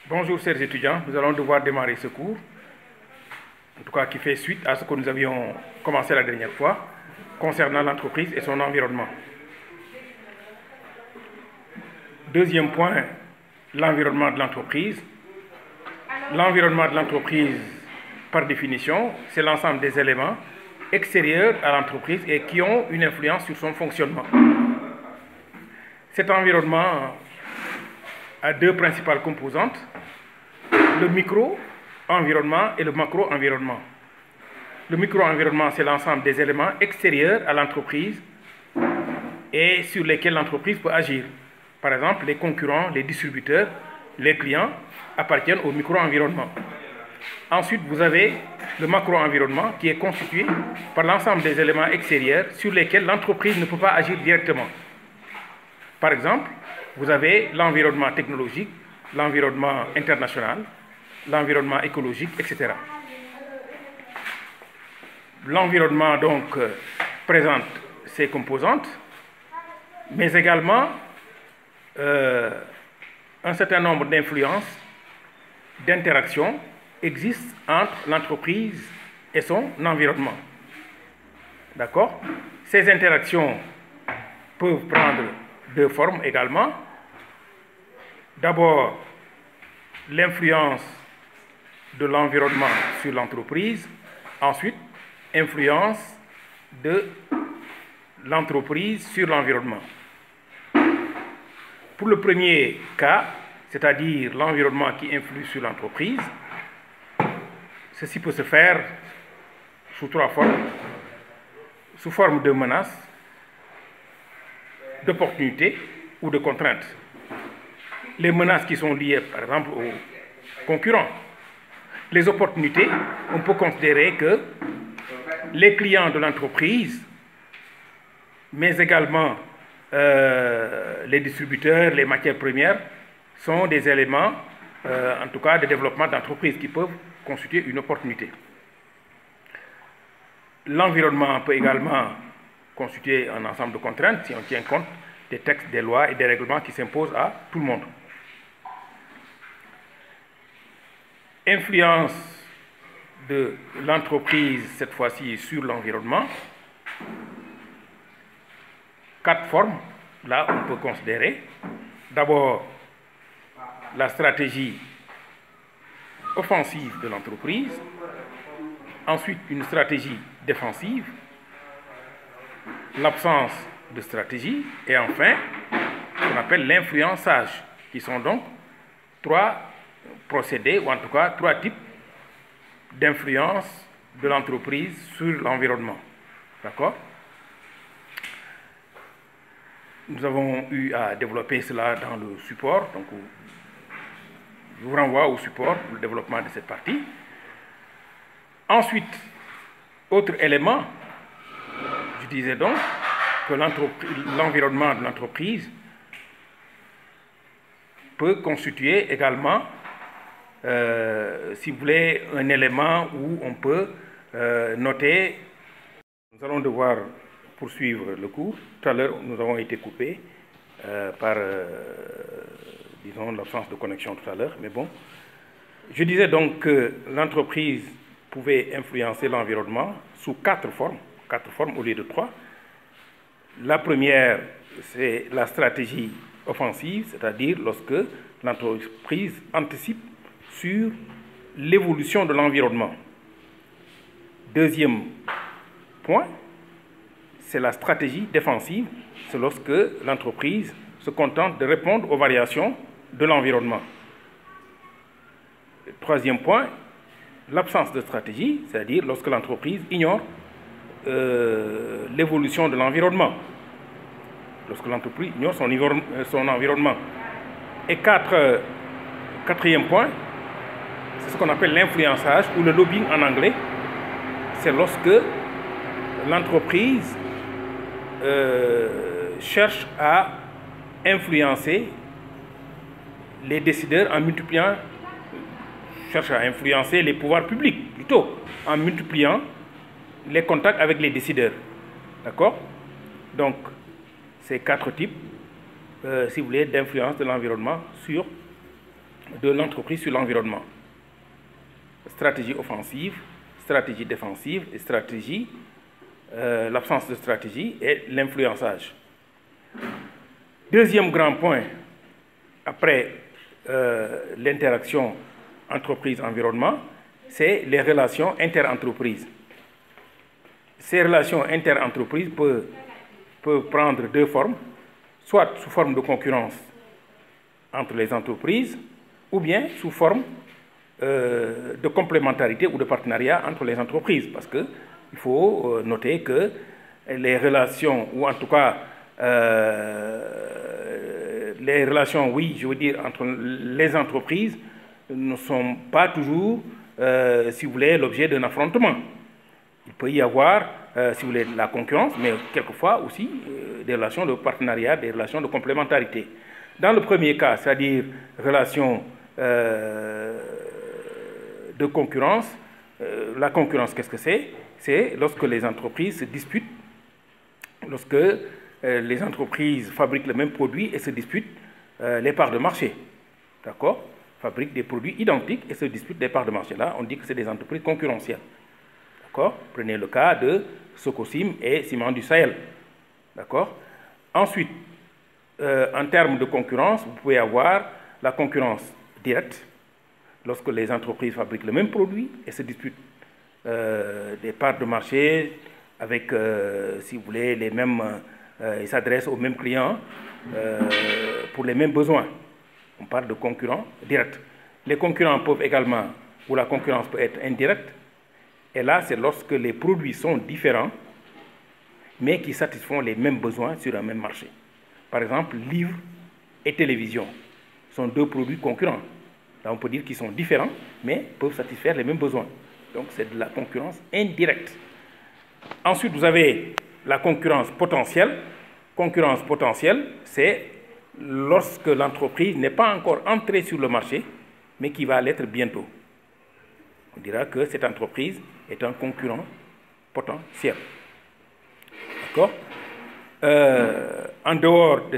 Bonjour chers étudiants, nous allons devoir démarrer ce cours, en tout cas qui fait suite à ce que nous avions commencé la dernière fois, concernant l'entreprise et son environnement. Deuxième point, l'environnement de l'entreprise. L'environnement de l'entreprise, par définition, c'est l'ensemble des éléments extérieurs à l'entreprise et qui ont une influence sur son fonctionnement. Cet environnement a deux principales composantes, le micro-environnement et le macro-environnement. Le micro-environnement, c'est l'ensemble des éléments extérieurs à l'entreprise et sur lesquels l'entreprise peut agir. Par exemple, les concurrents, les distributeurs, les clients appartiennent au micro-environnement. Ensuite, vous avez le macro-environnement qui est constitué par l'ensemble des éléments extérieurs sur lesquels l'entreprise ne peut pas agir directement. Par exemple, vous avez l'environnement technologique, l'environnement international, l'environnement écologique, etc. L'environnement donc présente ses composantes, mais également un certain nombre d'influences, d'interactions existent entre l'entreprise et son environnement. D'accord? Ces interactions peuvent prendre deux formes également. D'abord, l'influence de l'environnement sur l'entreprise. Ensuite, influence de l'entreprise sur l'environnement. Pour le premier cas, c'est-à-dire l'environnement qui influe sur l'entreprise, ceci peut se faire sous trois formes. Sous forme de menaces, d'opportunités ou de contraintes. Les menaces qui sont liées, par exemple, aux concurrents. Les opportunités, on peut considérer que les clients de l'entreprise, mais également les distributeurs, les matières premières, sont des éléments, en tout cas, de développement d'entreprise qui peuvent constituer une opportunité. L'environnement peut également constituer un ensemble de contraintes si on tient compte des textes, des lois et des règlements qui s'imposent à tout le monde. Influence de l'entreprise, cette fois-ci, sur l'environnement. Quatre formes, là, on peut considérer. D'abord, la stratégie offensive de l'entreprise. Ensuite, une stratégie défensive. L'absence de stratégie. Et enfin, ce qu'on appelle l'influençage, qui sont donc trois procédés, ou en tout cas trois types d'influence de l'entreprise sur l'environnement. D'accord? Nous avons eu à développer cela dans le support, donc je vous renvoie au support pour le développement de cette partie. Ensuite, autre élément, je disais donc que l'environnement de l'entreprise peut constituer également, si vous voulez, un élément où on peut noter. Nous allons devoir poursuivre le cours. Tout à l'heure, nous avons été coupés par, disons, l'absence de connexion tout à l'heure, mais bon. Je disais donc que l'entreprise pouvait influencer l'environnement sous quatre formes au lieu de trois. La première, c'est la stratégie offensive, c'est-à-dire lorsque l'entreprise anticipe sur l'évolution de l'environnement. Deuxième point, c'est la stratégie défensive, c'est lorsque l'entreprise se contente de répondre aux variations de l'environnement. Troisième point, l'absence de stratégie, c'est-à-dire lorsque l'entreprise ignore l'évolution de l'environnement, lorsque l'entreprise ignore son environnement. Et quatrième point, c'est ce qu'on appelle l'influençage ou le lobbying en anglais. C'est lorsque l'entreprise cherche à influencer les décideurs en multipliant, cherche à influencer les pouvoirs publics plutôt, en multipliant les contacts avec les décideurs. D'accord? Donc, ces quatre types, si vous voulez, d'influence de l'environnement sur de l'entreprise sur l'environnement. Stratégie offensive, stratégie défensive et stratégie, l'absence de stratégie et l'influençage. Deuxième grand point, après l'interaction entreprise-environnement, c'est les relations inter-entreprises. Ces relations inter-entreprises peuvent prendre deux formes, soit sous forme de concurrence entre les entreprises, ou bien sous forme de complémentarité ou de partenariat entre les entreprises. Parce qu'il faut noter que les relations, ou en tout cas les relations, oui, je veux dire, entre les entreprises ne sont pas toujours, si vous voulez, l'objet d'un affrontement. Il peut y avoir, si vous voulez, la concurrence, mais quelquefois aussi des relations de partenariat, des relations de complémentarité. Dans le premier cas, c'est-à-dire relations de concurrence, la concurrence, qu'est-ce que c'est? C'est lorsque les entreprises se disputent, lorsque les entreprises fabriquent le même produit et se disputent les parts de marché. D'accord? Fabriquent des produits identiques et se disputent des parts de marché. Là, on dit que c'est des entreprises concurrentielles. D'accord? Prenez le cas de Socosim et Ciment du Sahel. D'accord? Ensuite, en termes de concurrence, vous pouvez avoir la concurrence directe, lorsque les entreprises fabriquent le même produit et se disputent des parts de marché avec, si vous voulez, les mêmes, ils s'adressent aux mêmes clients pour les mêmes besoins. On parle de concurrents directs. Les concurrents peuvent également, ou la concurrence peut être indirecte, et là, c'est lorsque les produits sont différents, mais qui satisfont les mêmes besoins sur un même marché. Par exemple, livres et télévision sont deux produits concurrents. Là, on peut dire qu'ils sont différents, mais peuvent satisfaire les mêmes besoins. Donc, c'est de la concurrence indirecte. Ensuite, vous avez la concurrence potentielle. Concurrence potentielle, c'est lorsque l'entreprise n'est pas encore entrée sur le marché, mais qui va l'être bientôt. On dira que cette entreprise est un concurrent potentiel. D'accord? En dehors de